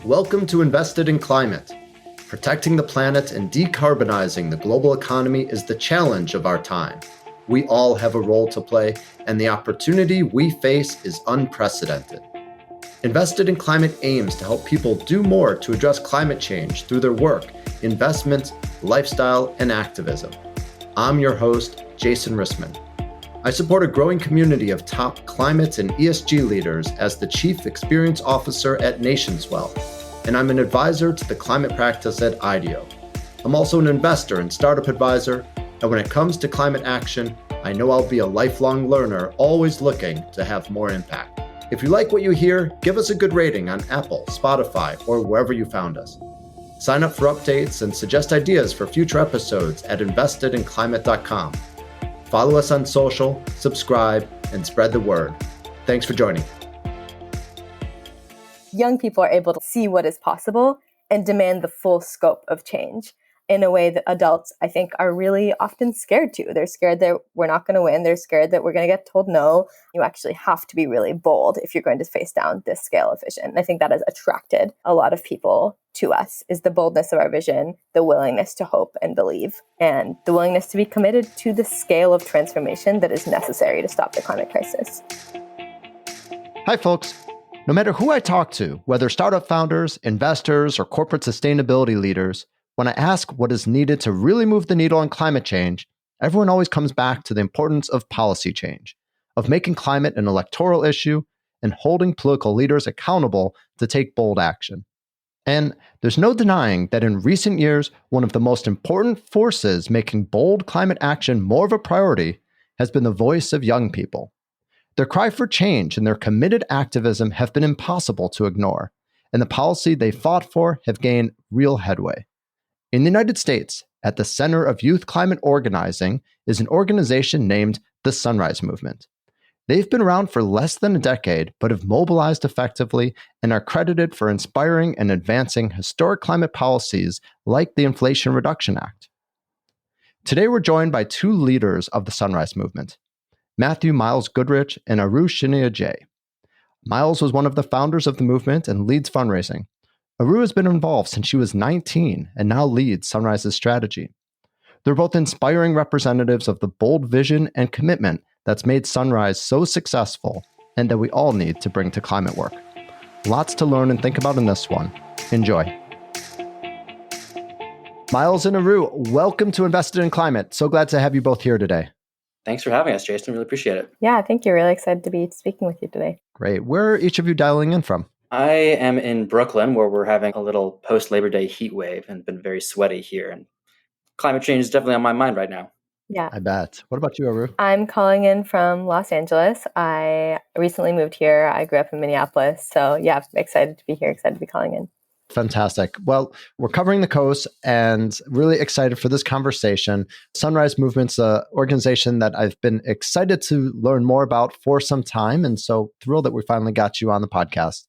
Welcome to Invested in Climate. Protecting the planet and decarbonizing the global economy is the challenge of our time. We all have a role to play, and the opportunity we face is unprecedented. Invested in Climate aims to help people do more to address climate change through their work, investment, lifestyle, and activism. I'm your host, Jason Rissman. I support a growing community of top climate and ESG leaders as the Chief Experience Officer at Nationswell, and I'm an advisor to the climate practice at IDEO. I'm also an investor and startup advisor, and when it comes to climate action, I know I'll be a lifelong learner, always looking to have more impact. If you like what you hear, give us a good rating on Apple, Spotify, or wherever you found us. Sign up for updates and suggest ideas for future episodes at investedinclimate.com. Follow us on social, subscribe, and spread the word. Thanks for joining. Young people are able to see what is possible and demand the full scope of change in a way that adults, I think, are really often scared to. They're scared that we're not going to win. They're scared that we're going to get told no. You actually have to be really bold if you're going to face down this scale of vision. And I think that has attracted a lot of people to us, is the boldness of our vision, the willingness to hope and believe, and the willingness to be committed to the scale of transformation that is necessary to stop the climate crisis. Hi, folks. No matter who I talk to, whether startup founders, investors, or corporate sustainability leaders, when I ask what is needed to really move the needle on climate change, everyone always comes back to the importance of policy change, of making climate an electoral issue, and holding political leaders accountable to take bold action. And there's no denying that in recent years, one of the most important forces making bold climate action more of a priority has been the voice of young people. Their cry for change and their committed activism have been impossible to ignore, and the policy they fought for have gained real headway. In the United States, at the center of youth climate organizing is an organization named the Sunrise Movement. They've been around for less than a decade, but have mobilized effectively and are credited for inspiring and advancing historic climate policies like the Inflation Reduction Act. Today, we're joined by two leaders of the Sunrise Movement, Matthew Miles Goodrich and Aru Shiney-Ajay. Miles was one of the founders of the movement and leads fundraising. Aru has been involved since she was 19 and now leads Sunrise's strategy. They're both inspiring representatives of the bold vision and commitment that's made Sunrise so successful and that we all need to bring to climate work. Lots to learn and think about in this one. Enjoy. Miles and Aru, welcome to Invested in Climate. So glad to have you both here today. Thanks for having us, Jason. Really appreciate it. Yeah, thank you. Really excited to be speaking with you today. Great. Where are each of you dialing in from? I am in Brooklyn, where we're having a little post-Labor Day heat wave and been very sweaty here. And climate change is definitely on my mind right now. Yeah. I bet. What about you, Aru? I'm calling in from Los Angeles. I recently moved here. I grew up in Minneapolis. So yeah, excited to be here, excited to be calling in. Fantastic. Well, we're covering the coast and really excited for this conversation. Sunrise Movement's an organization that I've been excited to learn more about for some time. And so thrilled that we finally got you on the podcast.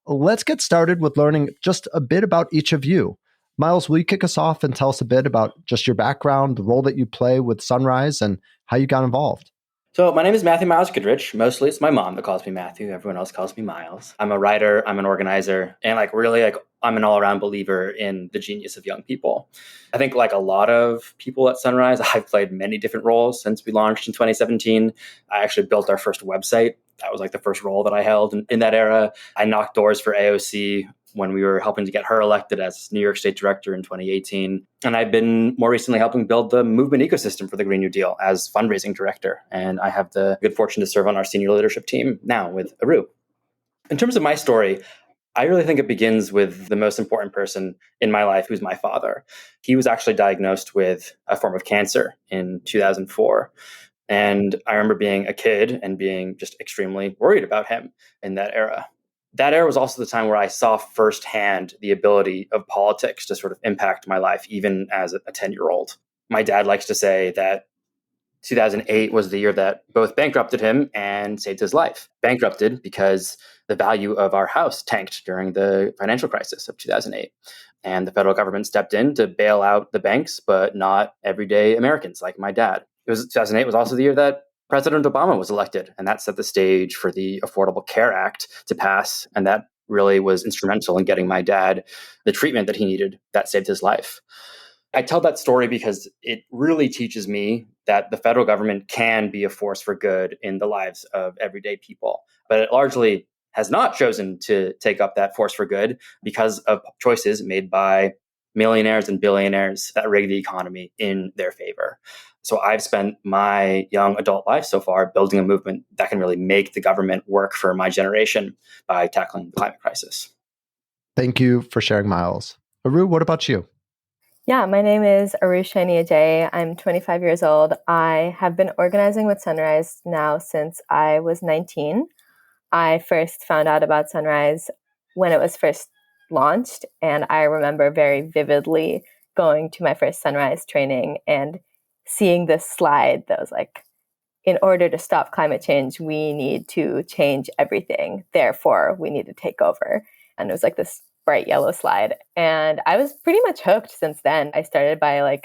Let's get started with learning just a bit about each of you. Miles, will you kick us off and tell us a bit about just your background, the role that you play with Sunrise, and how you got involved? So my name is Matthew Miles Goodrich. Mostly it's my mom that calls me Matthew. Everyone else calls me Miles. I'm a writer, I'm an organizer, and I'm an all-around believer in the genius of young people. I think like a lot of people at Sunrise, I've played many different roles since we launched in 2017. I actually built our first website. That was like the first role that I held in that era. I knocked doors for AOC when we were helping to get her elected as New York State Director in 2018. And I've been more recently helping build the movement ecosystem for the Green New Deal as fundraising director. And I have the good fortune to serve on our senior leadership team now with Aru. In terms of my story, I really think it begins with the most important person in my life, who's my father. He was actually diagnosed with a form of cancer in 2004. And I remember being a kid and being just extremely worried about him in that era. That era was also the time where I saw firsthand the ability of politics to sort of impact my life, even as a 10-year-old. My dad likes to say that 2008 was the year that both bankrupted him and saved his life. Bankrupted because the value of our house tanked during the financial crisis of 2008. And the federal government stepped in to bail out the banks, but not everyday Americans like my dad. 2008 was also the year that President Obama was elected, and that set the stage for the Affordable Care Act to pass, and that really was instrumental in getting my dad the treatment that he needed that saved his life. I tell that story because it really teaches me that the federal government can be a force for good in the lives of everyday people, but it largely has not chosen to take up that force for good because of choices made by millionaires and billionaires that rig the economy in their favor. So I've spent my young adult life so far building a movement that can really make the government work for my generation by tackling the climate crisis. Thank you for sharing, Miles. Aru, what about you? Yeah, my name is Shiney-Ajay. I'm 25 years old. I have been organizing with Sunrise now since I was 19. I first found out about Sunrise when it was first launched, and I remember very vividly going to my first Sunrise training and seeing this slide that was like, in order to stop climate change, we need to change everything. Therefore, we need to take over. And it was like this bright yellow slide. And I was pretty much hooked since then. I started by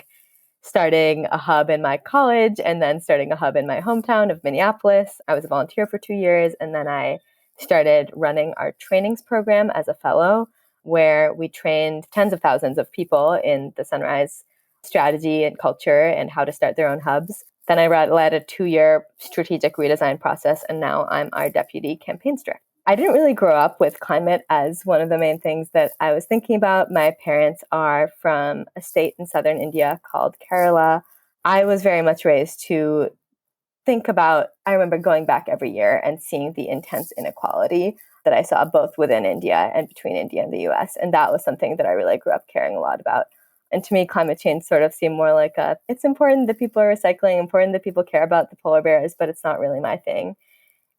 starting a hub in my college and then starting a hub in my hometown of Minneapolis. I was a volunteer for 2 years. And then I started running our trainings program as a fellow, where we trained tens of thousands of people in the Sunrise strategy and culture and how to start their own hubs. Then I led a 2-year strategic redesign process, and now I'm our deputy campaigns director. I didn't really grow up with climate as one of the main things that I was thinking about. My parents are from a state in southern India called Kerala. I was very much raised to think about, I remember going back every year and seeing the intense inequality that I saw both within India and between India and the US. And that was something that I really grew up caring a lot about. And to me, climate change sort of seemed more like it's important that people are recycling, important that people care about the polar bears, but it's not really my thing.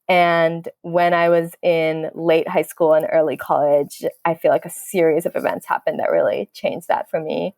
And when I was in late high school and early college, I feel like a series of events happened that really changed that for me.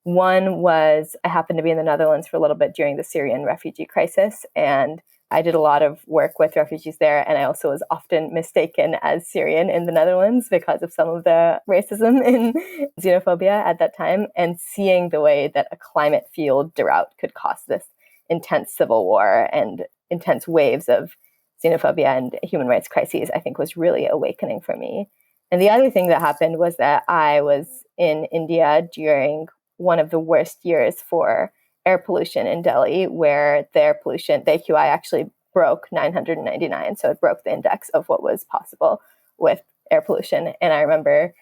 One was I happened to be in the Netherlands for a little bit during the Syrian refugee crisis, and I did a lot of work with refugees there, and I also was often mistaken as Syrian in the Netherlands because of some of the racism and xenophobia at that time. And seeing the way that a climate-fueled drought could cause this intense civil war and intense waves of xenophobia and human rights crises, I think was really awakening for me. And the other thing that happened was that I was in India during one of the worst years for air pollution in Delhi, where their pollution, the AQI actually broke 999. So it broke the index of what was possible with air pollution. And I remember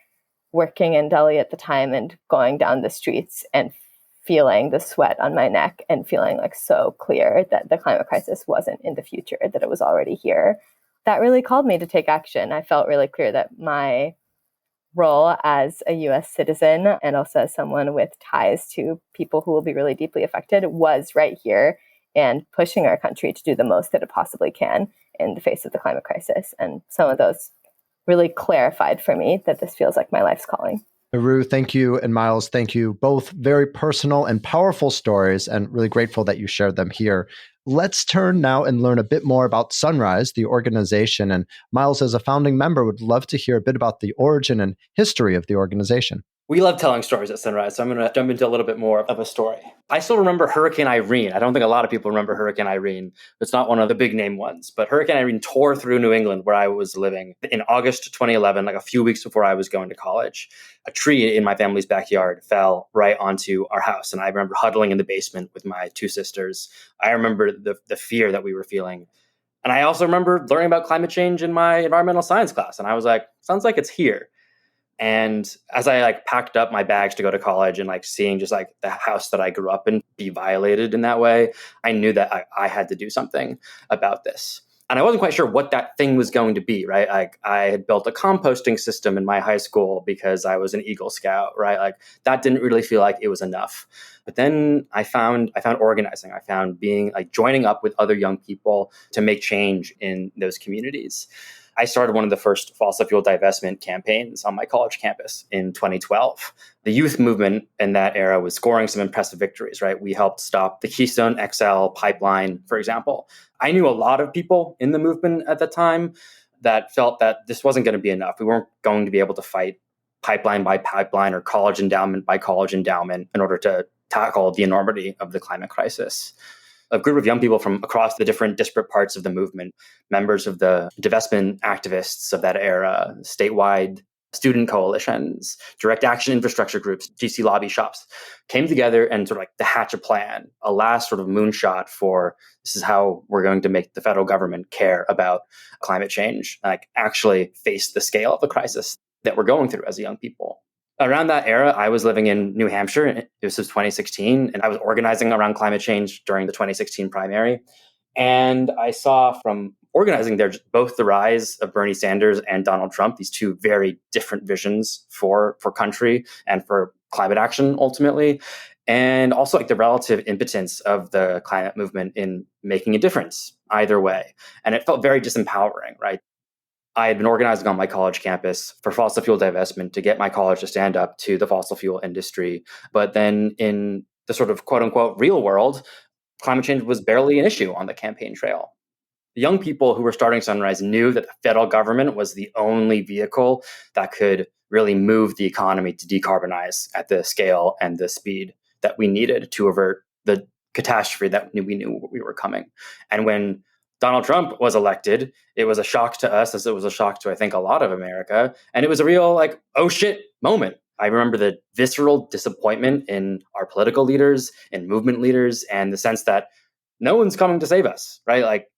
working in Delhi at the time and going down the streets and feeling the sweat on my neck and feeling like so clear that the climate crisis wasn't in the future, that it was already here. That really called me to take action. I felt really clear that my role as a US citizen and also as someone with ties to people who will be really deeply affected was right here and pushing our country to do the most that it possibly can in the face of the climate crisis. And some of those really clarified for me that this feels like my life's calling. Aru, thank you. And Miles, thank you. Both very personal and powerful stories, and really grateful that you shared them here. Let's turn now and learn a bit more about Sunrise, the organization. And Miles, as a founding member, would love to hear a bit about the origin and history of the organization. We love telling stories at Sunrise, so I'm going to jump into a little bit more of a story. I still remember Hurricane Irene. I don't think a lot of people remember Hurricane Irene. It's not one of the big name ones, but Hurricane Irene tore through New England where I was living in August 2011, like a few weeks before I was going to college. A tree in my family's backyard fell right onto our house, and I remember huddling in the basement with my two sisters. I remember the fear that we were feeling. And I also remember learning about climate change in my environmental science class, and I was like, sounds like it's here. And as I packed up my bags to go to college and seeing just the house that I grew up in be violated in that way, I knew that I had to do something about this. And I wasn't quite sure what that thing was going to be, right? I had built a composting system in my high school because I was an Eagle Scout, right? That didn't really feel like it was enough. But then I found organizing. I found being joining up with other young people to make change in those communities. I started one of the first fossil fuel divestment campaigns on my college campus in 2012. The youth movement in that era was scoring some impressive victories, right? We helped stop the Keystone XL pipeline, for example. I knew a lot of people in the movement at the time that felt that this wasn't going to be enough. We weren't going to be able to fight pipeline by pipeline or college endowment by college endowment in order to tackle the enormity of the climate crisis. a group of young people from across the different disparate parts of the movement, members of the divestment activists of that era, statewide student coalitions, direct action infrastructure groups, GC lobby shops, came together and sort of like to hatch a plan, a last sort of moonshot for this is how we're going to make the federal government care about climate change, like actually face the scale of the crisis that we're going through as young people. Around that era, I was living in New Hampshire. This was 2016, and I was organizing around climate change during the 2016 primary. And I saw from organizing there both the rise of Bernie Sanders and Donald Trump, these two very different visions for country and for climate action ultimately, and also like the relative impotence of the climate movement in making a difference either way. And it felt very disempowering, right? I had been organizing on my college campus for fossil fuel divestment to get my college to stand up to the fossil fuel industry. But then in the sort of quote unquote real world, climate change was barely an issue on the campaign trail. The young people who were starting Sunrise knew that the federal government was the only vehicle that could really move the economy to decarbonize at the scale and the speed that we needed to avert the catastrophe that we knew we were coming. And when Donald Trump was elected, it was a shock to us, as it was a shock to, I think, a lot of America. And it was a real, like, oh shit moment. I remember the visceral disappointment in our political leaders and movement leaders, and the sense that no one's coming to save us, right? Like,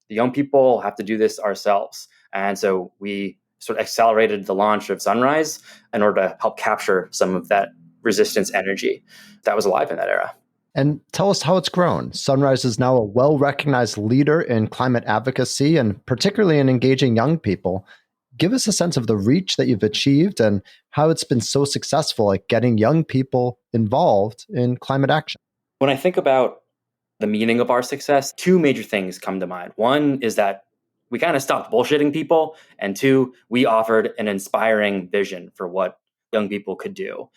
the young people have to do this ourselves. And so we sort of accelerated the launch of Sunrise in order to help capture some of that resistance energy that was alive in that era. And tell us how it's grown. Sunrise is now a well-recognized leader in climate advocacy and particularly in engaging young people. Give us a sense of the reach that you've achieved and how it's been so successful at getting young people involved in climate action. When I think about the meaning of our success, two major things come to mind. One is that we kind of stopped bullshitting people. And two, we offered an inspiring vision for what young people could do.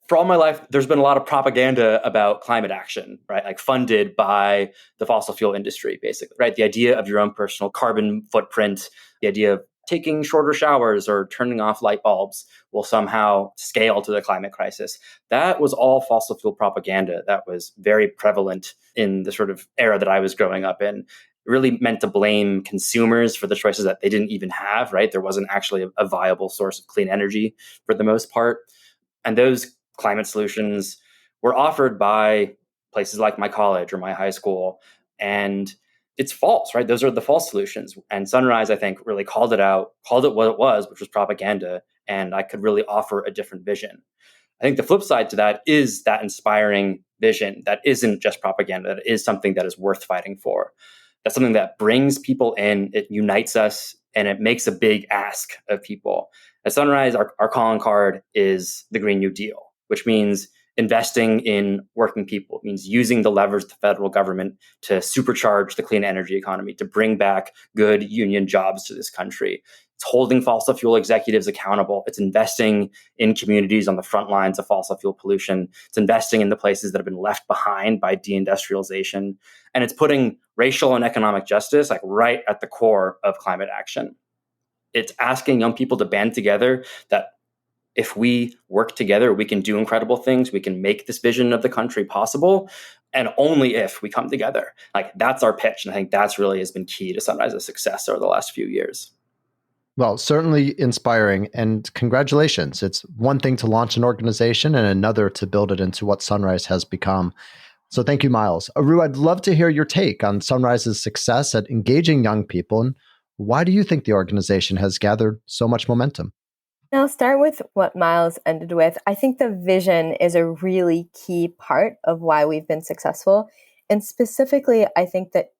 For all my life, there's been a lot of propaganda about climate action, right? Like funded by the fossil fuel industry, basically, right? The idea of your own personal carbon footprint, the idea of taking shorter showers or turning off light bulbs will somehow scale to the climate crisis. That was all fossil fuel propaganda that was very prevalent in the sort of era that I was growing up in. It really meant to blame consumers for the choices that they didn't even have, right? There wasn't actually a viable source of clean energy for the most part. And those climate solutions were offered by places like my college or my high school. And it's false, right? Those are the false solutions. And Sunrise, I think, really called it out, called it what it was, which was propaganda. And I could really offer a different vision. I think the flip side to that is that inspiring vision that isn't just propaganda, that is something that is worth fighting for. That's something that brings people in, it unites us, and it makes a big ask of people. At Sunrise, our calling card is the Green New Deal, which means investing in working people. It means using the levers of the federal government to supercharge the clean energy economy, to bring back good union jobs to this country. It's holding fossil fuel executives accountable. It's investing in communities on the front lines of fossil fuel pollution. It's investing in the places that have been left behind by deindustrialization. And it's putting racial and economic justice like right at the core of climate action. It's asking young people to band together that if we work together, we can do incredible things. We can make this vision of the country possible. And only if we come together. Like, that's our pitch. And I think that's really has been key to Sunrise's success over the last few years. Well, certainly inspiring, and congratulations. It's one thing to launch an organization and another to build it into what Sunrise has become. So thank you, Miles. Aru, I'd love to hear your take on Sunrise's success at engaging young people. And why do you think the organization has gathered so much momentum? I'll start with what Miles ended with. I think the vision is a really key part of why we've been successful. And specifically, I think that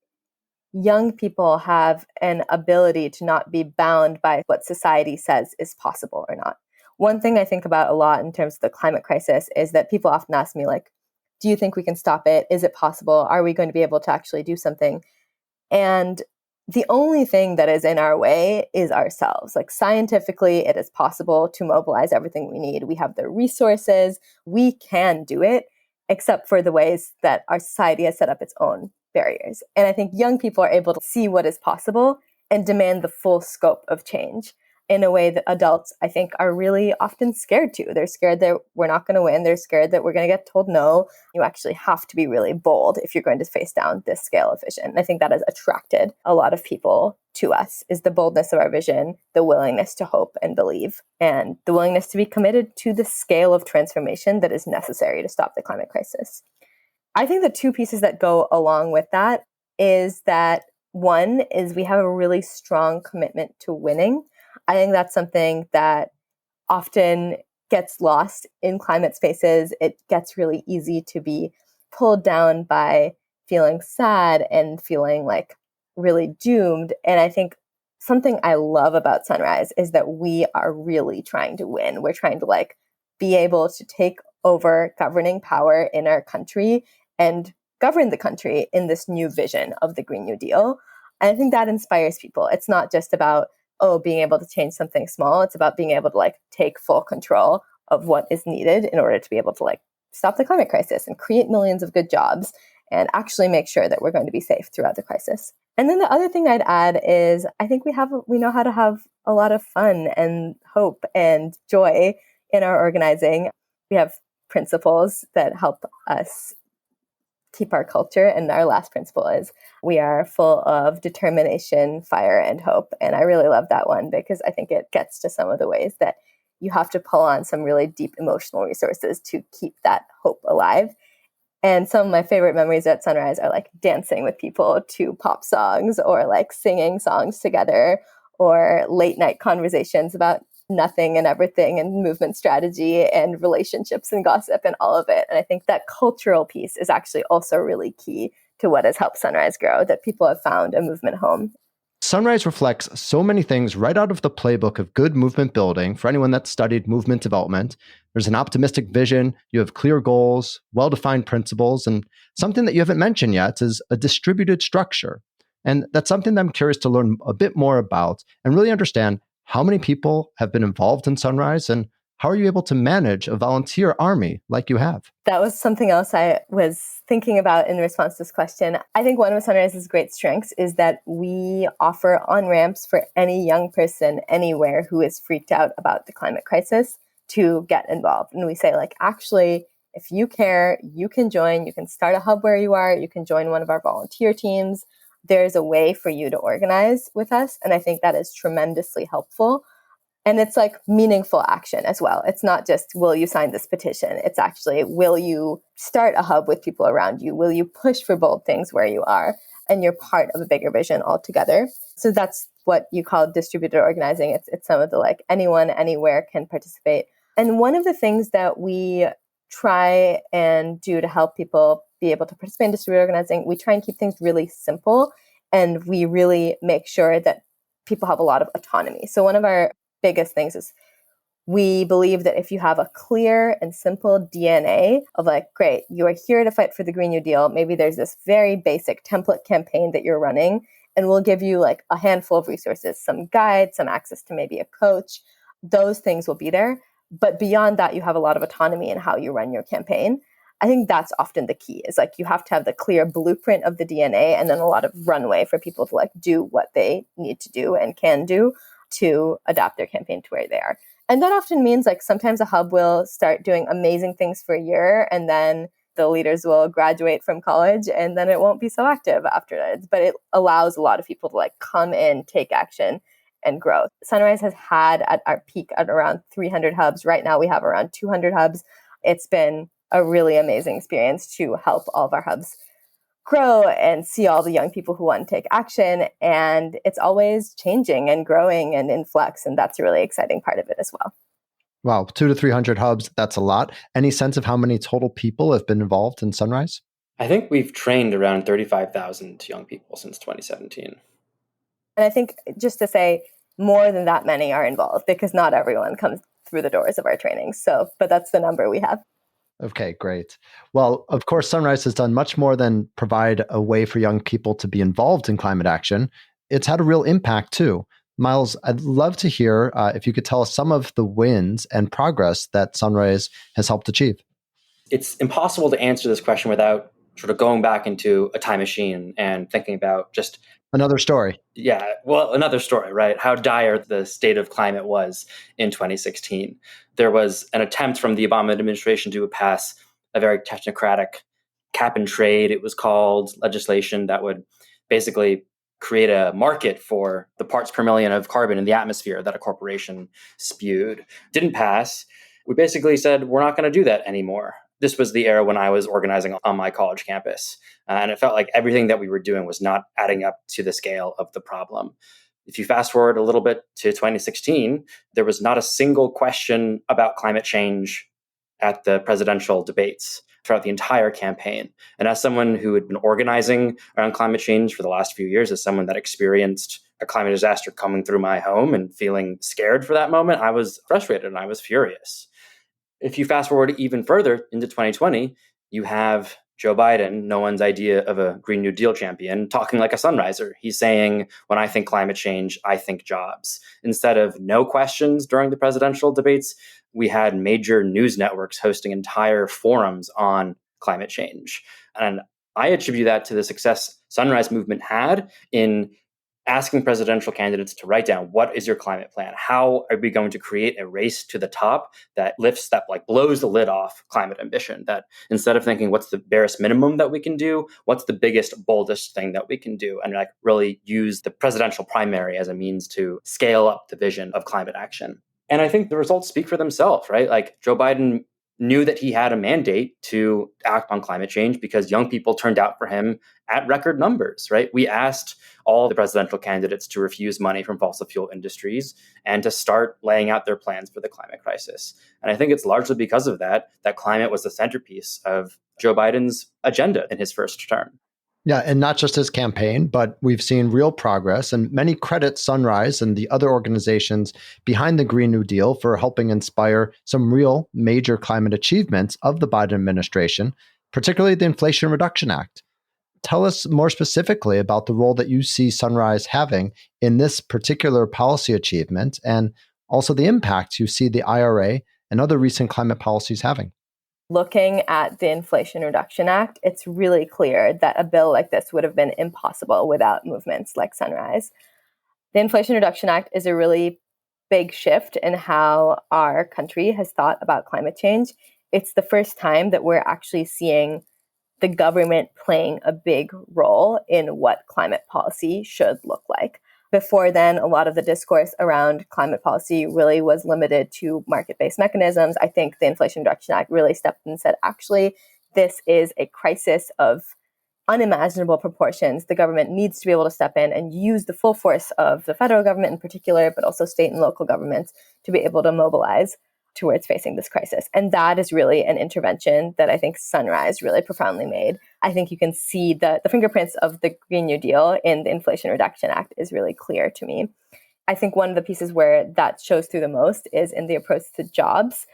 young people have an ability to not be bound by what society says is possible or not. One thing I think about a lot in terms of the climate crisis is that people often ask me, like, do you think we can stop it? Is it possible? Are we going to be able to actually do something? And the only thing that is in our way is ourselves. Like, scientifically, it is possible to mobilize everything we need. We have the resources. We can do it, except for the ways that our society has set up its own barriers. And I think young people are able to see what is possible and demand the full scope of change in a way that adults, I think, are really often scared to. They're scared that we're not going to win. They're scared that we're going to get told no. You actually have to be really bold if you're going to face down this scale of vision. And I think that has attracted a lot of people to us, is the boldness of our vision, the willingness to hope and believe, and the willingness to be committed to the scale of transformation that is necessary to stop the climate crisis. I think the two pieces that go along with that is that one is we have a really strong commitment to winning. I think that's something that often gets lost in climate spaces. It gets really easy to be pulled down by feeling sad and feeling like really doomed. And I think something I love about Sunrise is that we are really trying to win. We're trying to be able to take over governing power in our country and govern the country in this new vision of the Green New Deal. And I think that inspires people. It's not just about, being able to change something small. It's about being able to take full control of what is needed in order to be able to stop the climate crisis and create millions of good jobs and actually make sure that we're going to be safe throughout the crisis. And then the other thing I'd add is I think we know how to have a lot of fun and hope and joy in our organizing. We have principles that help us keep our culture. And our last principle is we are full of determination, fire, and hope. And I really love that one because I think it gets to some of the ways that you have to pull on some really deep emotional resources to keep that hope alive. And some of my favorite memories at Sunrise are dancing with people to pop songs or singing songs together or late night conversations about nothing and everything and movement strategy and relationships and gossip and all of it. And I think that cultural piece is actually also really key to what has helped Sunrise grow, that people have found a movement home. Sunrise reflects so many things right out of the playbook of good movement building for anyone that's studied movement development. There's an optimistic vision, you have clear goals, well-defined principles, and something that you haven't mentioned yet is a distributed structure. And that's something that I'm curious to learn a bit more about and really understand how many people have been involved in Sunrise and how are you able to manage a volunteer army like you have? That was something else I was thinking about in response to this question. I think one of Sunrise's great strengths is that we offer on-ramps for any young person anywhere who is freaked out about the climate crisis to get involved. And we say, actually, if you care, you can join. You can start a hub where you are. You can join one of our volunteer teams. There's a way for you to organize with us. And I think that is tremendously helpful. And it's meaningful action as well. It's not just, will you sign this petition? It's actually, will you start a hub with people around you? Will you push for bold things where you are? And you're part of a bigger vision altogether. So that's what you call distributed organizing. It's some of the anyone, anywhere can participate. And one of the things that we try and do to help people be able to participate in distributed organizing, we try and keep things really simple. And we really make sure that people have a lot of autonomy. So one of our biggest things is we believe that if you have a clear and simple DNA of great, you are here to fight for the Green New Deal. Maybe there's this very basic template campaign that you're running, and we'll give you a handful of resources, some guides, some access to maybe a coach. Those things will be there. But beyond that, you have a lot of autonomy in how you run your campaign. I think that's often the key is you have to have the clear blueprint of the DNA and then a lot of runway for people to do what they need to do and can do to adapt their campaign to where they are. And that often means sometimes a hub will start doing amazing things for a year and then the leaders will graduate from college and then it won't be so active after that. But it allows a lot of people to come in, take action and grow. Sunrise has had at our peak at around 300 hubs. Right now we have around 200 hubs. It's been a really amazing experience to help all of our hubs grow and see all the young people who want to take action. And it's always changing and growing and in flux. And that's a really exciting part of it as well. Wow, 200 to 300 hubs, that's a lot. Any sense of how many total people have been involved in Sunrise? I think we've trained around 35,000 young people since 2017. And I think just to say more than that many are involved because not everyone comes through the doors of our training. But that's the number we have. Okay, great. Well, of course, Sunrise has done much more than provide a way for young people to be involved in climate action. It's had a real impact too. Miles, I'd love to hear if you could tell us some of the wins and progress that Sunrise has helped achieve. It's impossible to answer this question without sort of going back into a time machine and thinking about just Another story. Yeah, well, another story, right? How dire the state of climate was in 2016. There was an attempt from the Obama administration to pass a very technocratic cap and trade, it was called, legislation that would basically create a market for the parts per million of carbon in the atmosphere that a corporation spewed. Didn't pass. We basically said, we're not going to do that anymore. This was the era when I was organizing on my college campus. And it felt like everything that we were doing was not adding up to the scale of the problem. If you fast forward a little bit to 2016, there was not a single question about climate change at the presidential debates throughout the entire campaign. And as someone who had been organizing around climate change for the last few years, as someone that experienced a climate disaster coming through my home and feeling scared for that moment, I was frustrated and I was furious. If you fast forward even further into 2020, you have Joe Biden, no one's idea of a Green New Deal champion, talking like a sunriser. He's saying, when I think climate change, I think jobs. Instead of no questions during the presidential debates, we had major news networks hosting entire forums on climate change. And I attribute that to the success Sunrise Movement had in asking presidential candidates to write down, what is your climate plan? How are we going to create a race to the top that lifts, that like blows the lid off climate ambition? That instead of thinking what's the barest minimum that we can do, what's the biggest, boldest thing that we can do? And like really use the presidential primary as a means to scale up the vision of climate action. And I think the results speak for themselves, right? Like Joe Biden knew that he had a mandate to act on climate change because young people turned out for him at record numbers, right? We asked all the presidential candidates to refuse money from fossil fuel industries and to start laying out their plans for the climate crisis. And I think it's largely because of that climate was the centerpiece of Joe Biden's agenda in his first term. Yeah, and not just his campaign, but we've seen real progress, and many credit Sunrise and the other organizations behind the Green New Deal for helping inspire some real major climate achievements of the Biden administration, particularly the Inflation Reduction Act. Tell us more specifically about the role that you see Sunrise having in this particular policy achievement, and also the impact you see the IRA and other recent climate policies having. Looking at the Inflation Reduction Act, it's really clear that a bill like this would have been impossible without movements like Sunrise. The Inflation Reduction Act is a really big shift in how our country has thought about climate change. It's the first time that we're actually seeing the government playing a big role in what climate policy should look like. Before then, a lot of the discourse around climate policy really was limited to market-based mechanisms. I think the Inflation Reduction Act really stepped in and said, actually, this is a crisis of unimaginable proportions. The government needs to be able to step in and use the full force of the federal government in particular, but also state and local governments to be able to mobilize towards facing this crisis. And that is really an intervention that I think Sunrise really profoundly made. I think you can see the fingerprints of the Green New Deal in the Inflation Reduction Act is really clear to me. I think one of the pieces where that shows through the most is in the approach to jobs.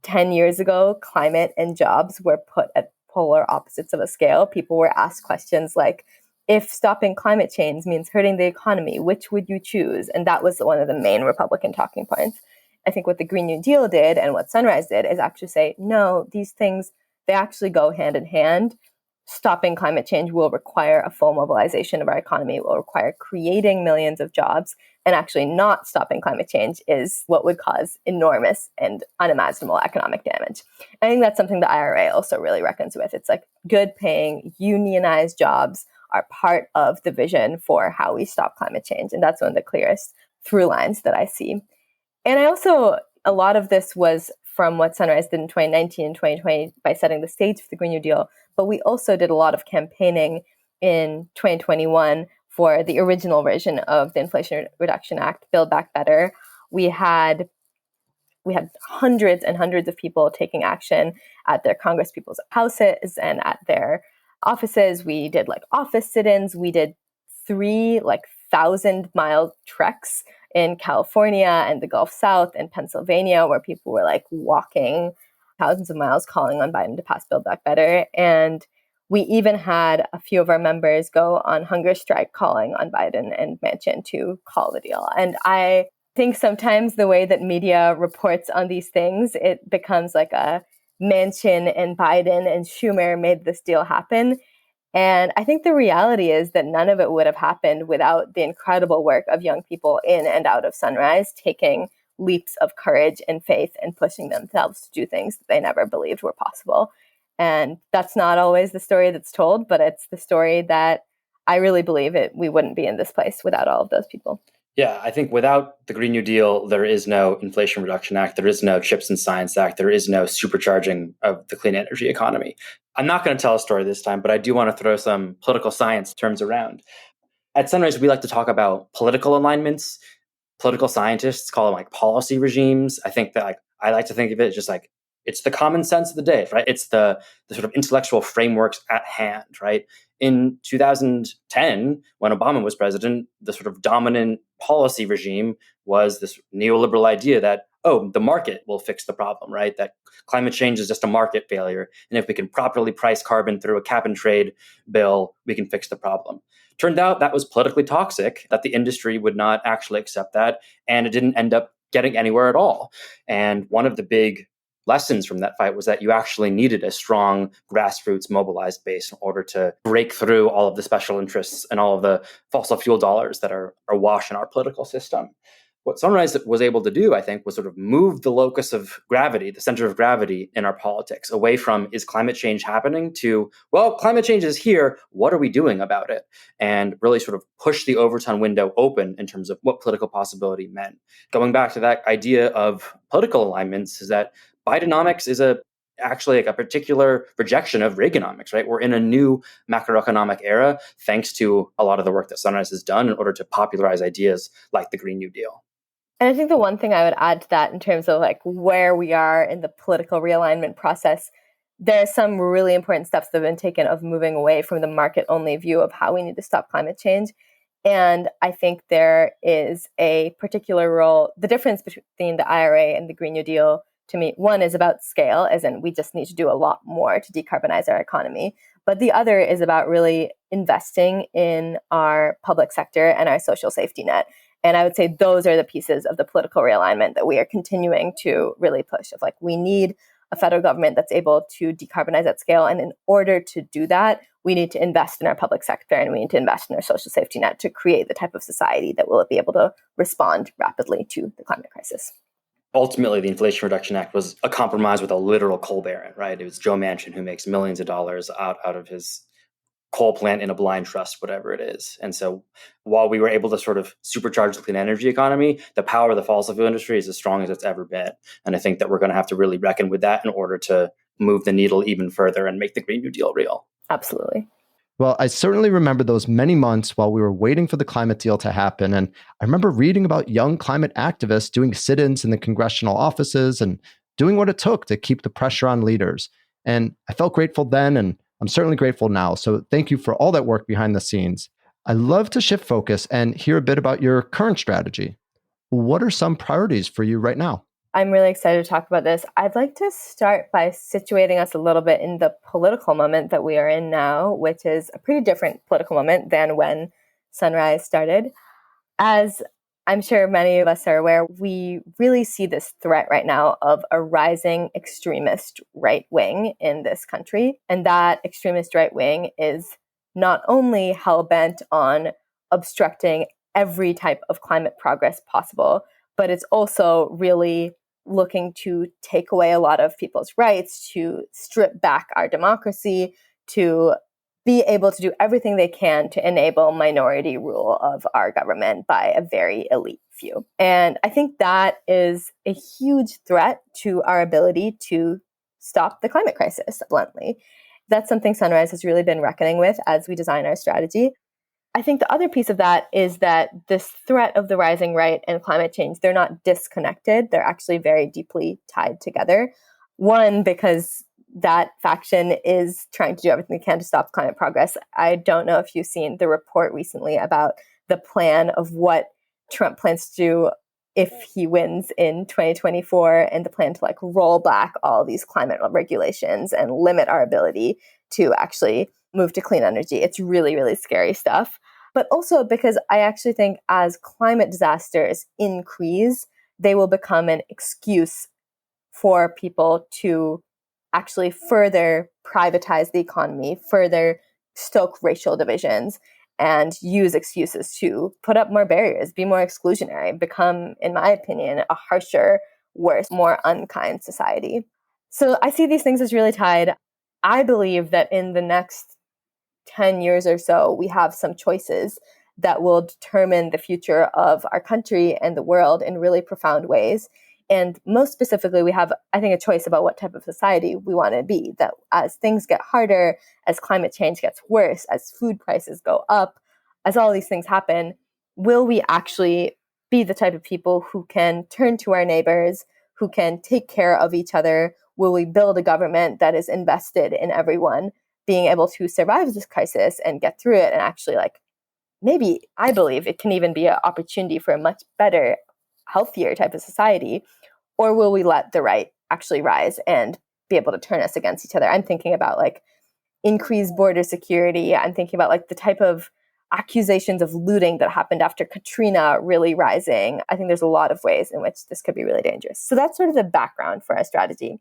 10 years ago, climate and jobs were put at polar opposites of a scale. People were asked questions like, if stopping climate change means hurting the economy, which would you choose? And that was one of the main Republican talking points. I think what the Green New Deal did and what Sunrise did is actually say, no, these things, they actually go hand in hand. Stopping climate change will require a full mobilization of our economy. It will require creating millions of jobs. And actually not stopping climate change is what would cause enormous and unimaginable economic damage. I think that's something the IRA also really reckons with. It's like good paying, unionized jobs are part of the vision for how we stop climate change. And that's one of the clearest through lines that I see. And I also, a lot of this was from what Sunrise did in 2019 and 2020 by setting the stage for the Green New Deal. But we also did a lot of campaigning in 2021 for the original version of the Inflation Reduction Act, Build Back Better. We had hundreds and hundreds of people taking action at their Congress people's houses and at their offices. We did like office sit-ins. We did 3 1,000-mile treks in California and the Gulf South and Pennsylvania, where people were like walking thousands of miles calling on Biden to pass Build Back Better. And we even had a few of our members go on hunger strike calling on Biden and Manchin to call the deal. And I think sometimes the way that media reports on these things, it becomes like a Manchin and Biden and Schumer made this deal happen. And I think the reality is that none of it would have happened without the incredible work of young people in and out of Sunrise, taking leaps of courage and faith and pushing themselves to do things that they never believed were possible. And that's not always the story that's told, but it's the story that I really believe we wouldn't be in this place without all of those people. Yeah, I think without the Green New Deal, there is no Inflation Reduction Act, there is no Chips and Science Act, there is no supercharging of the clean energy economy. I'm not going to tell a story this time, but I do want to throw some political science terms around. At Sunrise, we like to talk about political alignments. Political scientists call them like policy regimes. I think that I like to think of it as just like it's the common sense of the day, right? It's the sort of intellectual frameworks at hand, right? In 2010, when Obama was president, the sort of dominant policy regime was this neoliberal idea that, oh, the market will fix the problem, right? That climate change is just a market failure. And if we can properly price carbon through a cap and trade bill, we can fix the problem. Turned out that was politically toxic, that the industry would not actually accept that, and it didn't end up getting anywhere at all. And one of the big lessons from that fight was that you actually needed a strong grassroots mobilized base in order to break through all of the special interests and all of the fossil fuel dollars that are awash in our political system. What Sunrise was able to do, I think, was sort of move the locus of gravity, the center of gravity in our politics, away from is climate change happening to, well, climate change is here. What are we doing about it? And really sort of push the Overton window open in terms of what political possibility meant. Going back to that idea of political alignments is that Bidenomics is actually like a particular rejection of Reaganomics, right? We're in a new macroeconomic era thanks to a lot of the work that Sunrise has done in order to popularize ideas like the Green New Deal. And I think the one thing I would add to that in terms of like where we are in the political realignment process, there are some really important steps that have been taken of moving away from the market-only view of how we need to stop climate change. And I think there is a particular role, the difference between the IRA and the Green New Deal, to me, one is about scale, as in we just need to do a lot more to decarbonize our economy. But the other is about really investing in our public sector and our social safety net. And I would say those are the pieces of the political realignment that we are continuing to really push of like, we need a federal government that's able to decarbonize at scale. And in order to do that, we need to invest in our public sector and we need to invest in our social safety net to create the type of society that will be able to respond rapidly to the climate crisis. Ultimately, the Inflation Reduction Act was a compromise with a literal coal baron, right? It was Joe Manchin who makes millions of dollars out of his coal plant in a blind trust, whatever it is. And so while we were able to sort of supercharge the clean energy economy, the power of the fossil fuel industry is as strong as it's ever been. And I think that we're going to have to really reckon with that in order to move the needle even further and make the Green New Deal real. Absolutely. Well, I certainly remember those many months while we were waiting for the climate deal to happen. And I remember reading about young climate activists doing sit-ins in the congressional offices and doing what it took to keep the pressure on leaders. And I felt grateful then, and I'm certainly grateful now. So thank you for all that work behind the scenes. I'd love to shift focus and hear a bit about your current strategy. What are some priorities for you right now? I'm really excited to talk about this. I'd like to start by situating us a little bit in the political moment that we are in now, which is a pretty different political moment than when Sunrise started. As I'm sure many of us are aware, we really see this threat right now of a rising extremist right wing in this country. And that extremist right wing is not only hell-bent on obstructing every type of climate progress possible, but it's also really looking to take away a lot of people's rights, to strip back our democracy, to be able to do everything they can to enable minority rule of our government by a very elite few. And I think that is a huge threat to our ability to stop the climate crisis, bluntly. That's something Sunrise has really been reckoning with as we design our strategy. I think the other piece of that is that this threat of the rising right and climate change, they're not disconnected. They're actually very deeply tied together. One, because that faction is trying to do everything they can to stop climate progress. I don't know if you've seen the report recently about the plan of what Trump plans to do if he wins in 2024 and the plan to like roll back all these climate regulations and limit our ability to actually move to clean energy. It's really, really scary stuff. But also because I actually think as climate disasters increase, they will become an excuse for people to actually further privatize the economy, further stoke racial divisions and use excuses to put up more barriers, be more exclusionary, become, in my opinion, a harsher, worse, more unkind society. So I see these things as really tied. I believe that in the next 10 years or so, we have some choices that will determine the future of our country and the world in really profound ways. And most specifically, we have, I think, a choice about what type of society we want to be. That as things get harder, as climate change gets worse, as food prices go up, as all these things happen, will we actually be the type of people who can turn to our neighbors, who can take care of each other? Will we build a government that is invested in everyone being able to survive this crisis and get through it, and actually, like, maybe I believe it can even be an opportunity for a much better, healthier type of society? Or will we let the right actually rise and be able to turn us against each other? I'm thinking about like increased border security. I'm thinking about like the type of accusations of looting that happened after Katrina really rising. I think there's a lot of ways in which this could be really dangerous. So that's sort of the background for our strategy.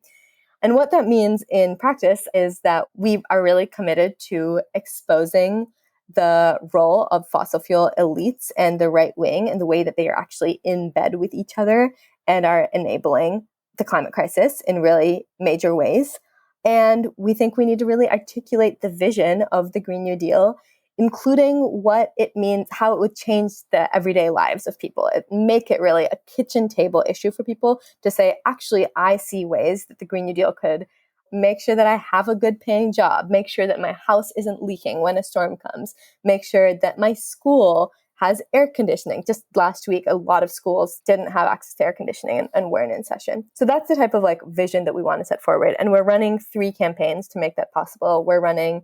And what that means in practice is that we are really committed to exposing the role of fossil fuel elites and the right wing and the way that they are actually in bed with each other and are enabling the climate crisis in really major ways. And we think we need to really articulate the vision of the Green New Deal, including what it means, how it would change the everyday lives of people, make it really a kitchen table issue for people to say, actually, I see ways that the Green New Deal could make sure that I have a good paying job, make sure that my house isn't leaking when a storm comes, make sure that my school has air conditioning. Just last week, a lot of schools didn't have access to air conditioning and weren't in session. So that's the type of like vision that we want to set forward. And we're running 3 campaigns to make that possible. We're running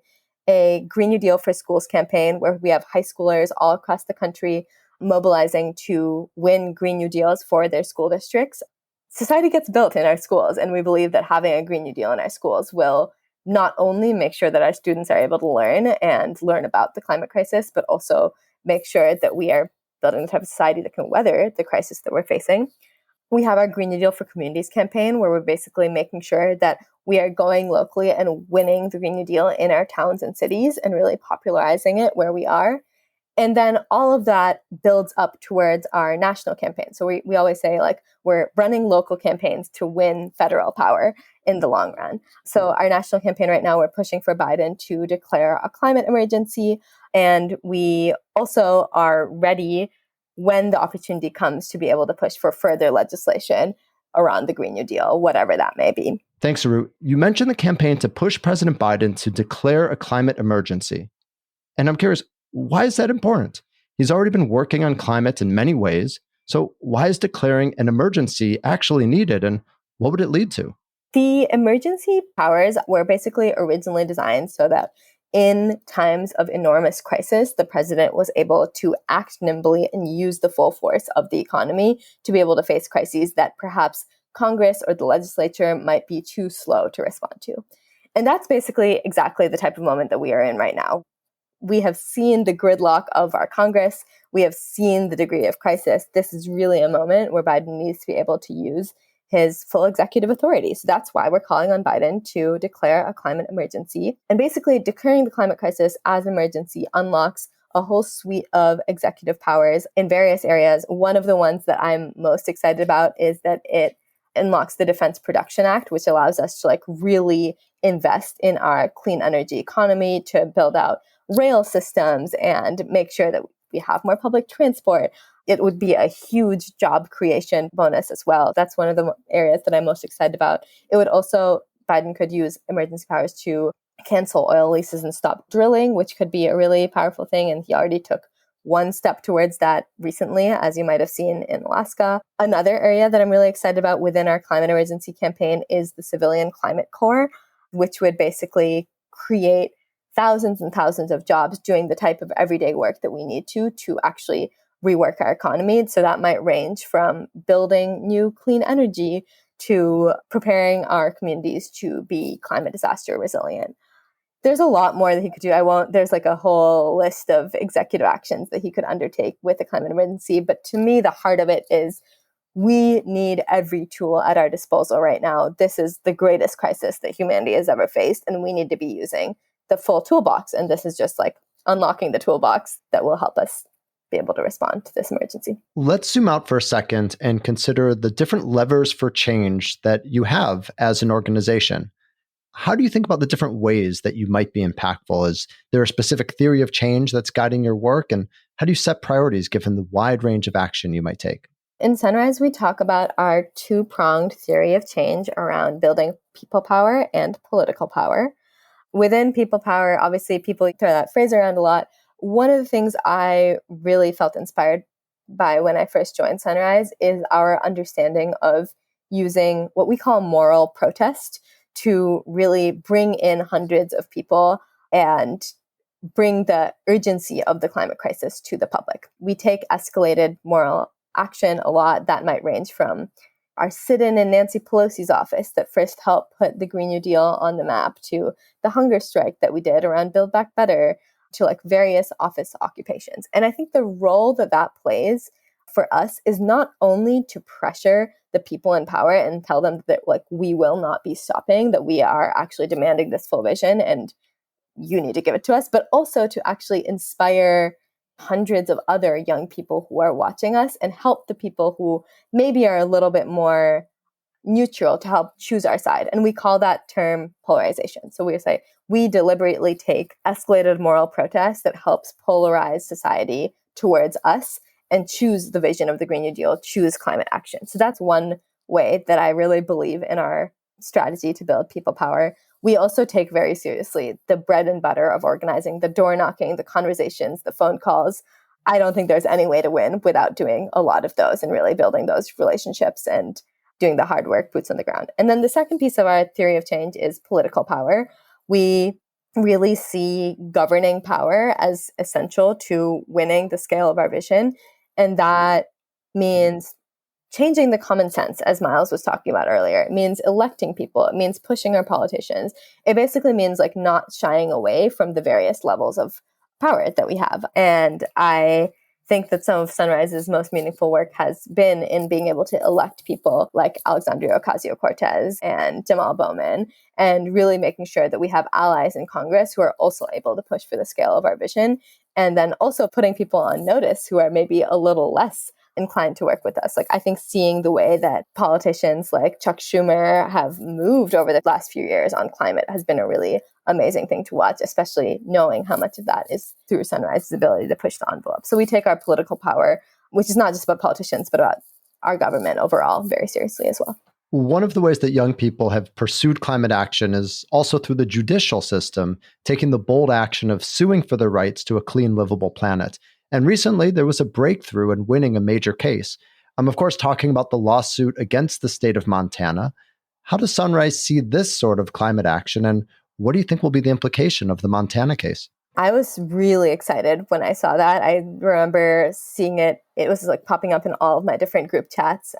a Green New Deal for Schools campaign where we have high schoolers all across the country mobilizing to win Green New Deals for their school districts. Society gets built in our schools, and we believe that having a Green New Deal in our schools will not only make sure that our students are able to learn and learn about the climate crisis, but also make sure that we are building the type of society that can weather the crisis that we're facing. We have our Green New Deal for Communities campaign, where we're basically making sure that we are going locally and winning the Green New Deal in our towns and cities and really popularizing it where we are. And then all of that builds up towards our national campaign. So we always say, like, we're running local campaigns to win federal power in the long run. So our national campaign right now, we're pushing for Biden to declare a climate emergency. And we also are ready when the opportunity comes to be able to push for further legislation around the Green New Deal, whatever that may be. Thanks, Aru. You mentioned the campaign to push President Biden to declare a climate emergency. And I'm curious, why is that important? He's already been working on climate in many ways. So why is declaring an emergency actually needed, and what would it lead to? The emergency powers were basically originally designed so that in times of enormous crisis, the president was able to act nimbly and use the full force of the economy to be able to face crises that perhaps Congress or the legislature might be too slow to respond to. And that's basically exactly the type of moment that we are in right now. We have seen the gridlock of our Congress. We have seen the degree of crisis. This is really a moment where Biden needs to be able to use his full executive authority. So that's why we're calling on Biden to declare a climate emergency. And basically, declaring the climate crisis as an emergency unlocks a whole suite of executive powers in various areas. One of the ones that I'm most excited about is that it unlocks the Defense Production Act, which allows us to really invest in our clean energy economy, to build out rail systems and make sure that we have more public transport. It would be a huge job creation bonus as well. That's one of the areas that I'm most excited about. It would also, Biden could use emergency powers to cancel oil leases and stop drilling, which could be a really powerful thing. And he already took one step towards that recently, as you might have seen in Alaska. Another area that I'm really excited about within our climate emergency campaign is the Civilian Climate Corps, which would basically create thousands and thousands of jobs doing the type of everyday work that we need to actually rework our economy. So that might range from building new clean energy to preparing our communities to be climate disaster resilient. There's a lot more that he could do. There's a whole list of executive actions that he could undertake with the climate emergency. But to me, the heart of it is we need every tool at our disposal right now. This is the greatest crisis that humanity has ever faced, and we need to be using the full toolbox. And this is just like unlocking the toolbox that will help us be able to respond to this emergency. Let's zoom out for a second and consider the different levers for change that you have as an organization. How do you think about the different ways that you might be impactful? Is there a specific theory of change that's guiding your work? And how do you set priorities given the wide range of action you might take? In Sunrise, we talk about our two-pronged theory of change around building people power and political power. Within people power, obviously people throw that phrase around a lot. One of the things I really felt inspired by when I first joined Sunrise is our understanding of using what we call moral protest to really bring in hundreds of people and bring the urgency of the climate crisis to the public. We take escalated moral action a lot. That might range from our sit-in in Nancy Pelosi's office that first helped put the Green New Deal on the map, to the hunger strike that we did around Build Back Better, to like various office occupations. And I think the role that that plays for us is not only to pressure the people in power and tell them that like we will not be stopping, that we are actually demanding this full vision and you need to give it to us, but also to actually inspire hundreds of other young people who are watching us and help the people who maybe are a little bit more neutral to help choose our side. And we call that term polarization. So we say we deliberately take escalated moral protest that helps polarize society towards us and choose the vision of the Green New Deal, choose climate action. So that's one way that I really believe in our strategy to build people power. We also take very seriously the bread and butter of organizing, the door knocking, the conversations, the phone calls. I don't think there's any way to win without doing a lot of those and really building those relationships and doing the hard work, boots on the ground. And then the second piece of our theory of change is political power. We really see governing power as essential to winning the scale of our vision. And that means changing the common sense, as Miles was talking about earlier. It means electing people. It means pushing our politicians. It basically means like not shying away from the various levels of power that we have. And I think that some of Sunrise's most meaningful work has been in being able to elect people like Alexandria Ocasio-Cortez and Jamal Bowman, and really making sure that we have allies in Congress who are also able to push for the scale of our vision, and then also putting people on notice who are maybe a little less inclined to work with us. Like I think seeing the way that politicians like Chuck Schumer have moved over the last few years on climate has been a really amazing thing to watch, especially knowing how much of that is through Sunrise's ability to push the envelope. So we take our political power, which is not just about politicians, but about our government overall, very seriously as well. One of the ways that young people have pursued climate action is also through the judicial system, taking the bold action of suing for their rights to a clean, livable planet. And recently, there was a breakthrough in winning a major case. I'm, of course, talking about the lawsuit against the state of Montana. How does Sunrise see this sort of climate action, and what do you think will be the implication of the Montana case? I was really excited when I saw that. I remember seeing it. It was like popping up in all of my different group chats.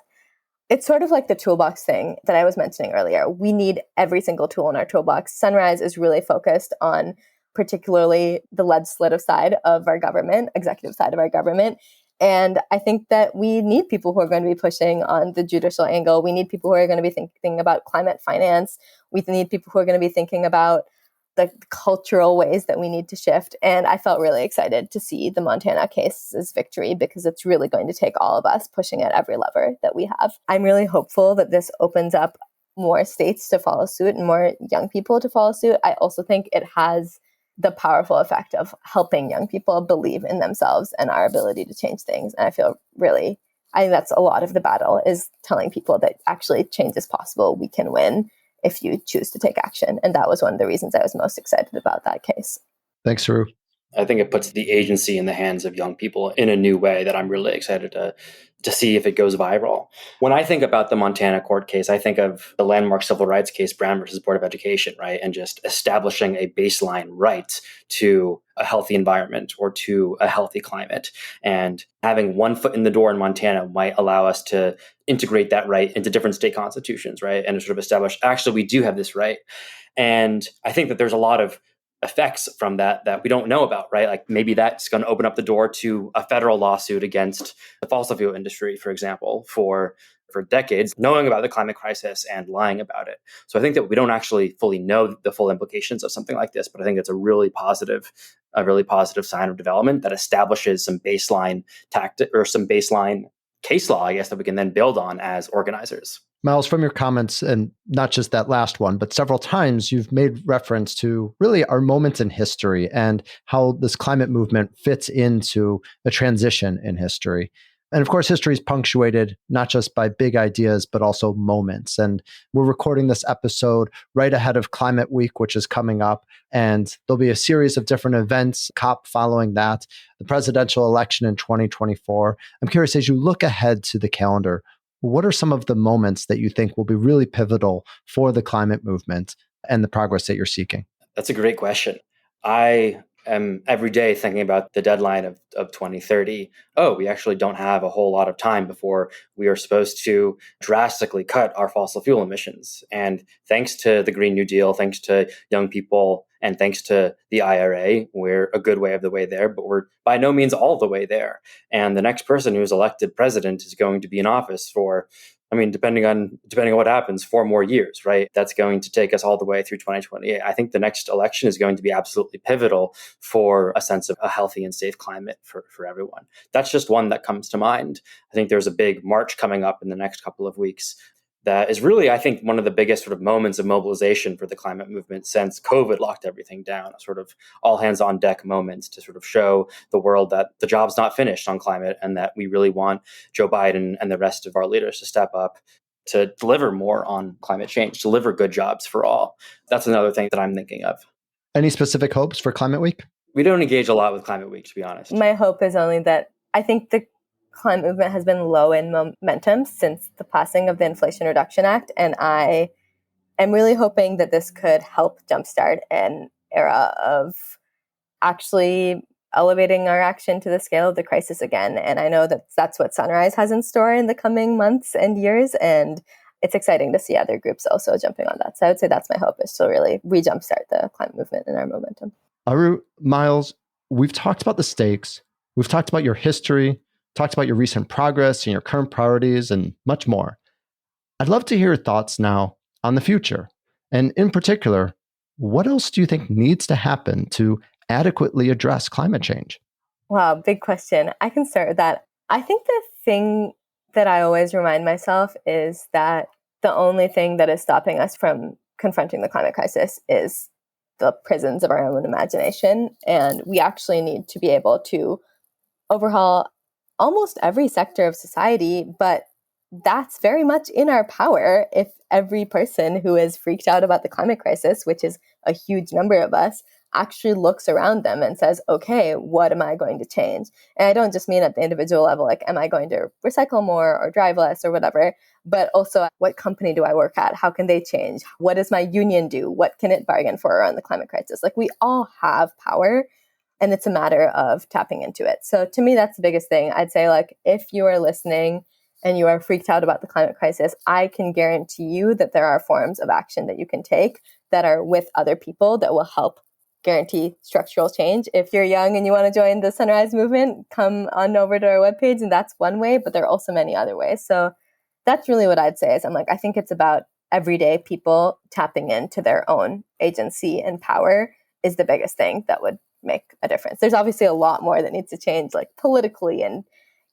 It's sort of like the toolbox thing that I was mentioning earlier. We need every single tool in our toolbox. Sunrise is really focused on particularly the legislative side of our government, executive side of our government. And I think that we need people who are going to be pushing on the judicial angle. We need people who are going to be thinking about climate finance. We need people who are going to be thinking about the cultural ways that we need to shift. And I felt really excited to see the Montana case's victory because it's really going to take all of us pushing at every lever that we have. I'm really hopeful that this opens up more states to follow suit and more young people to follow suit. I also think it has the powerful effect of helping young people believe in themselves and our ability to change things. And I think that's a lot of the battle, is telling people that actually change is possible. We can win if you choose to take action. And that was one of the reasons I was most excited about that case. Thanks, Saru. I think it puts the agency in the hands of young people in a new way that I'm really excited to see if it goes viral. When I think about the Montana court case, I think of the landmark civil rights case, Brown versus Board of Education, right? And just establishing a baseline right to a healthy environment or to a healthy climate. And having one foot in the door in Montana might allow us to integrate that right into different state constitutions, right? And to sort of establish, actually, we do have this right. And I think that there's a lot of effects from that we don't know about, right? Like maybe that's going to open up the door to a federal lawsuit against the fossil fuel industry, for example, for for decades, knowing about the climate crisis and lying about it. So I think that we don't actually fully know the full implications of something like this, but I think it's a really positive sign of development that establishes some baseline tactic or some baseline case law, I guess, that we can then build on as organizers. Miles, from your comments, and not just that last one, but several times you've made reference to really our moments in history and how this climate movement fits into a transition in history. And of course, history is punctuated not just by big ideas, but also moments. And we're recording this episode right ahead of Climate Week, which is coming up. And there'll be a series of different events, COP following that, the presidential election in 2024. I'm curious, as you look ahead to the calendar, what are some of the moments that you think will be really pivotal for the climate movement and the progress that you're seeking? That's a great question. I am every day thinking about the deadline of 2030. Oh, we actually don't have a whole lot of time before we are supposed to drastically cut our fossil fuel emissions. And thanks to the Green New Deal, thanks to young people, and thanks to the IRA, we're a good way of the way there, but we're by no means all the way there. And the next person who's elected president is going to be in office for, depending on what happens, 4 more years, right? That's going to take us all the way through 2028. I think the next election is going to be absolutely pivotal for a sense of a healthy and safe climate for everyone. That's just one that comes to mind. I think there's a big march coming up in the next couple of weeks that is really, I think, one of the biggest sort of moments of mobilization for the climate movement since COVID locked everything down, a sort of all hands on deck moment to sort of show the world that the job's not finished on climate and that we really want Joe Biden and the rest of our leaders to step up to deliver more on climate change, deliver good jobs for all. That's another thing that I'm thinking of. Any specific hopes for Climate Week? We don't engage a lot with Climate Week, to be honest. My hope is only that I think the climate movement has been low in momentum since the passing of the Inflation Reduction Act. And I am really hoping that this could help jumpstart an era of actually elevating our action to the scale of the crisis again. And I know that that's what Sunrise has in store in the coming months and years. And it's exciting to see other groups also jumping on that. So I would say that's my hope, is to really re-jumpstart the climate movement and our momentum. Aru, Miles, we've talked about the stakes. We've talked about your history, talked about your recent progress and your current priorities and much more. I'd love to hear your thoughts now on the future. And in particular, what else do you think needs to happen to adequately address climate change? Wow, big question. I can start with that. I think the thing that I always remind myself is that the only thing that is stopping us from confronting the climate crisis is the prisons of our own imagination. And we actually need to be able to overhaul almost every sector of society, but that's very much in our power if every person who is freaked out about the climate crisis, which is a huge number of us, actually looks around them and says, okay, what am I going to change? And I don't just mean at the individual level, like, am I going to recycle more or drive less or whatever, but also what company do I work at? How can they change? What does my union do? What can it bargain for around the climate crisis? Like, we all have power. And it's a matter of tapping into it. So to me, that's the biggest thing. I'd say, like, if you are listening and you are freaked out about the climate crisis, I can guarantee you that there are forms of action that you can take that are with other people that will help guarantee structural change. If you're young and you want to join the Sunrise movement, come on over to our webpage, and that's one way, but there are also many other ways. So that's really what I'd say is I think it's about everyday people tapping into their own agency and power is the biggest thing that would make a difference. There's obviously a lot more that needs to change, like politically and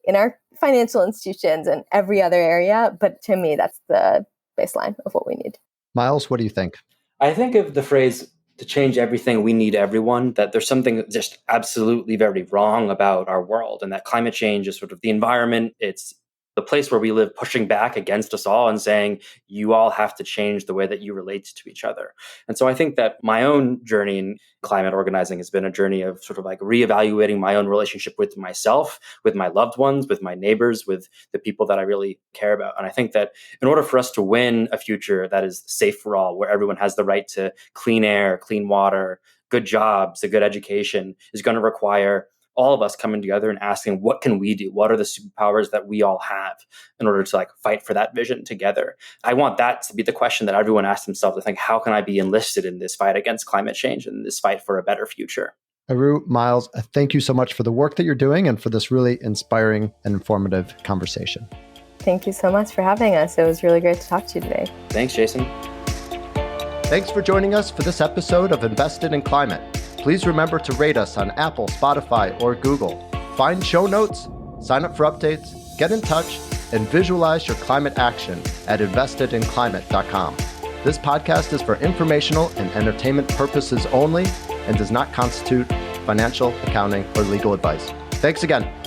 in our financial institutions and every other area. But to me, that's the baseline of what we need. Miles, what do you think? I think of the phrase, to change everything, we need everyone, that there's something just absolutely very wrong about our world, and that climate change is sort of the environment. It's the place where we live pushing back against us all and saying, you all have to change the way that you relate to each other. And so I think that my own journey in climate organizing has been a journey of sort of like reevaluating my own relationship with myself, with my loved ones, with my neighbors, with the people that I really care about. And I think that in order for us to win a future that is safe for all, where everyone has the right to clean air, clean water, good jobs, a good education, is going to require all of us coming together and asking, what can we do? What are the superpowers that we all have in order to fight for that vision together? I want that to be the question that everyone asks themselves, to think, how can I be enlisted in this fight against climate change and this fight for a better future? Aru, Miles, thank you so much for the work that you're doing and for this really inspiring and informative conversation. Thank you so much for having us. It was really great to talk to you today. Thanks, Jason. Thanks for joining us for this episode of Invested in Climate. Please remember to rate us on Apple, Spotify, or Google. Find show notes, sign up for updates, get in touch, and visualize your climate action at investedinclimate.com. This podcast is for informational and entertainment purposes only and does not constitute financial, accounting, or legal advice. Thanks again.